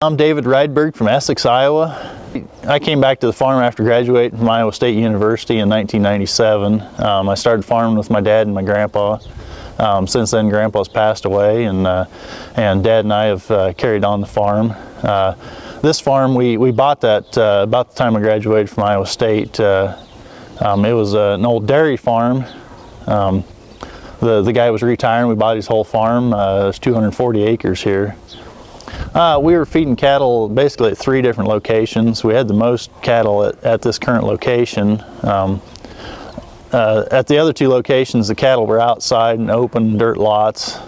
I'm David Rydberg from Essex, Iowa. I came back to the farm after graduating from Iowa State University in 1997. I started farming with my dad and my grandpa. Since then, Grandpa's passed away, and Dad and I have carried on the farm. This farm we bought that about the time I graduated from Iowa State. It was an old dairy farm. The guy was retiring. We bought his whole farm. There's 240 acres here. We were feeding cattle basically at 3 different locations. We had the most cattle at this current location. At the other 2 locations, the cattle were outside in open dirt lots.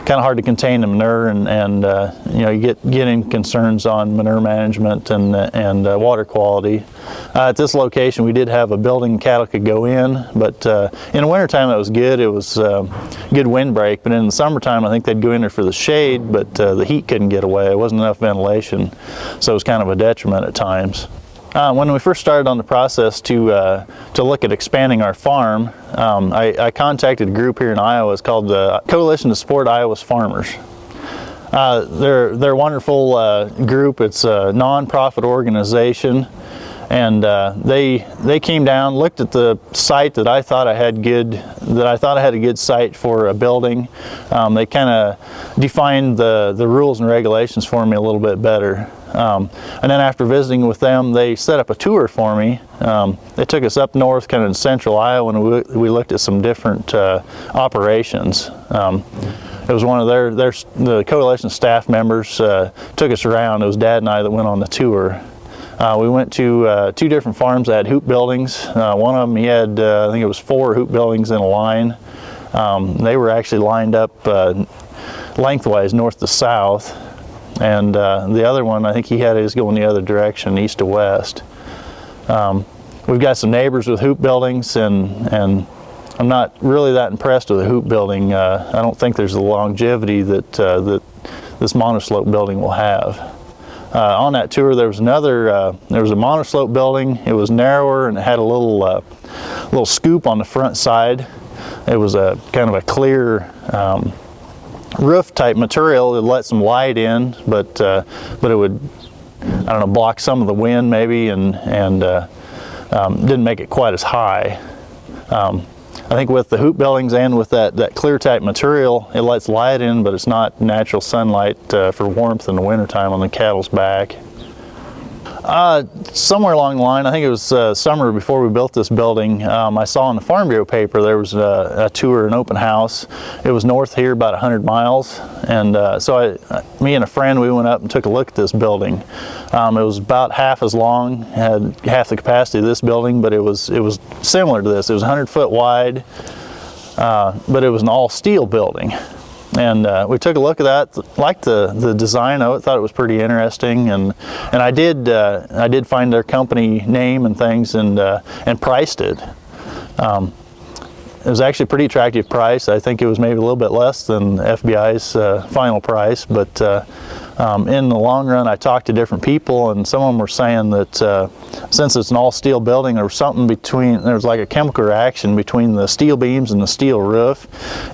Kind of hard to contain the manure, and you know, you get in concerns on manure management and water quality. At this location, we did have a building cattle could go in, but in the wintertime it was good. It was good windbreak, but in the summertime I think they'd go in there for the shade, but the heat couldn't get away. There wasn't enough ventilation, so it was kind of a detriment at times. When we first started on the process to look at expanding our farm, I contacted a group here in Iowa. It's called the Coalition to Support Iowa's Farmers. They're a wonderful group. It's a non-profit organization, and they came down, looked at the site that I thought I had a good site for a building. They kind of defined the rules and regulations for me a little bit better. And then after visiting with them, they set up a tour for me. They took us up north, kind of in central Iowa, and we looked at some different operations. It was one of the coalition staff members took us around. It was Dad and I that went on the tour. We went to 2 different farms that had hoop buildings. One of them, he had, I think it was 4 hoop buildings in a line. They were actually lined up lengthwise, north to south. And the other one, I think he had his going the other direction, east to west. We've got some neighbors with hoop buildings, and I'm not really that impressed with the hoop building. I don't think there's the longevity that this Monoslope building will have. On that tour, there was a Monoslope building. It was narrower and it had a little scoop on the front side. It was a kind of a clear roof type material. It let some light in, but it would, I don't know, block some of the wind maybe, and didn't make it quite as high. I think with the hoop buildings and with that clear type material, it lets light in, but it's not natural sunlight for warmth in the wintertime on the cattle's back. Somewhere along the line, I think it was summer before we built this building, I saw in the Farm Bureau paper there was a tour, an open house. It was north here about 100 miles, and so me and a friend, we went up and took a look at this building. It was about half as long, had half the capacity of this building, but it was similar to this. It was 100 foot wide, but it was an all steel building. And we took a look at that, liked the design of it, thought it was pretty interesting, and I did find their company name and things, and priced it. It was actually a pretty attractive price. I think it was maybe a little bit less than FBI's final price, but in the long run, I talked to different people, and some of them were saying that since it's an all-steel building, there was something there was like a chemical reaction between the steel beams and the steel roof,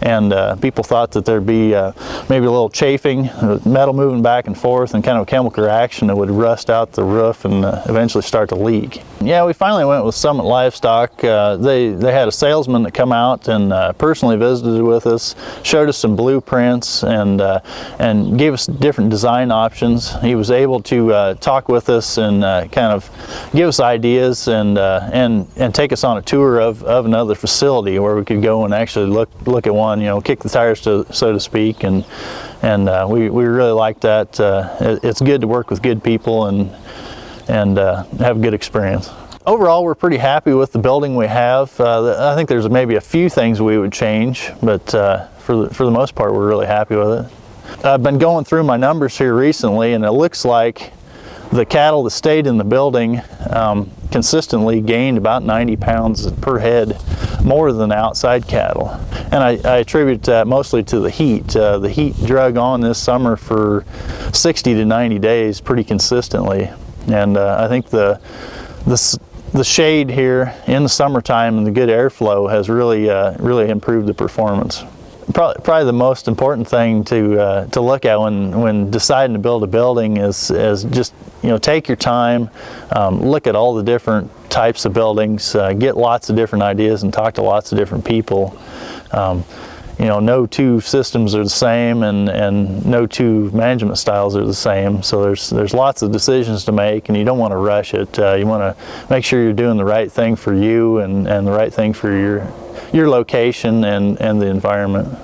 and people thought that there'd be maybe a little chafing, metal moving back and forth, and kind of a chemical reaction that would rust out the roof and eventually start to leak. Yeah, we finally went with Summit Livestock. They had a salesman that come out and personally visited with us, showed us some blueprints, and gave us different design options. He was able to talk with us and kind of give us ideas and take us on a tour of another facility where we could go and actually look at one, you know, kick the tires, so to speak, and we really liked that. It's good to work with good people and have a good experience. Overall, we're pretty happy with the building we have. I think there's maybe a few things we would change, but for the most part, we're really happy with it. I've been going through my numbers here recently, and it looks like the cattle that stayed in the building consistently gained about 90 pounds per head more than outside cattle. And I attribute that mostly to the heat. The heat drug on this summer for 60 to 90 days pretty consistently. And I think the shade here in the summertime and the good airflow has really improved the performance. Probably the most important thing to look at when deciding to build a building is just, you know, take your time, look at all the different types of buildings, get lots of different ideas and talk to lots of different people. You know, no two systems are the same, and no two management styles are the same. So there's lots of decisions to make, and you don't want to rush it. You want to make sure you're doing the right thing for you and the right thing for your location and the environment.